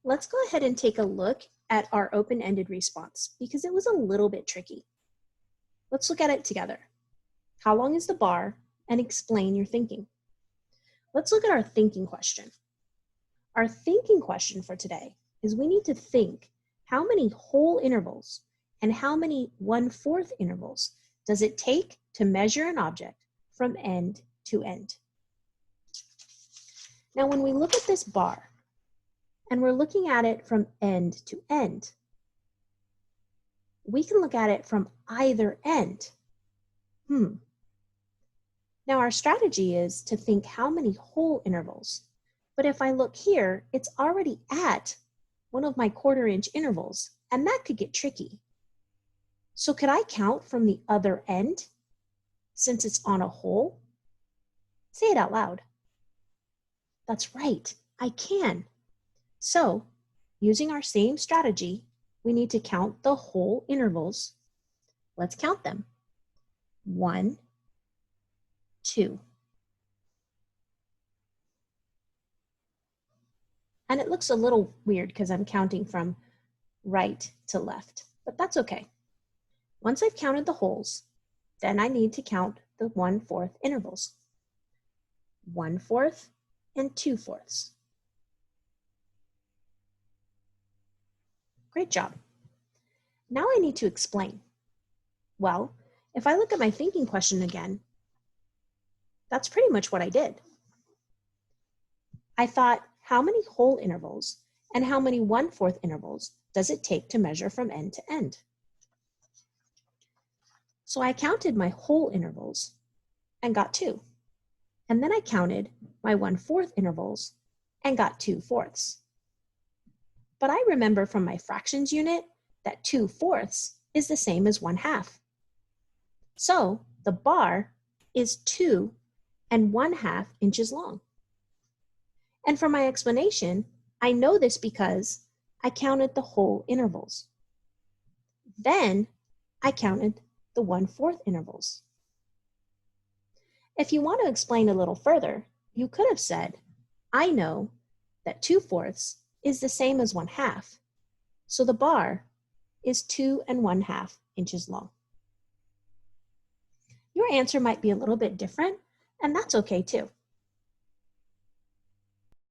Let's go ahead and take a look at our open-ended response because it was a little bit tricky. Let's look at it together. How long is the bar? And explain your thinking. Let's look at our thinking question. Our thinking question for today is we need to think how many whole intervals and how many 1/4 intervals does it take to measure an object from end to end. Now, when we look at this bar, and we're looking at it from end to end, we can look at it from either end. Now our strategy is to think how many whole intervals, but if I look here, it's already at one of my 1/4-inch intervals, and that could get tricky. So could I count from the other end since it's on a hole? Say it out loud. That's right, I can. So, using our same strategy, we need to count the whole intervals. Let's count them. 1, 2. And it looks a little weird because I'm counting from right to left, but that's okay. Once I've counted the holes, then I need to count the 1/4 intervals. 1/4 and 2/4. Great job. Now I need to explain. Well, if I look at my thinking question again, that's pretty much what I did. I thought, how many whole intervals and how many 1/4 intervals does it take to measure from end to end? So I counted my whole intervals and got 2. And then I counted my 1/4 intervals and got 2/4. But I remember from my fractions unit that 2/4 is the same as 1/2. So the bar is 2 1/2 inches long. And for my explanation, I know this because I counted the whole intervals. Then I counted the 1/4 intervals. If you want to explain a little further, you could have said, I know that 2/4 is the same as 1/2. So the bar is 2 1/2 inches long. Your answer might be a little bit different, and that's okay too.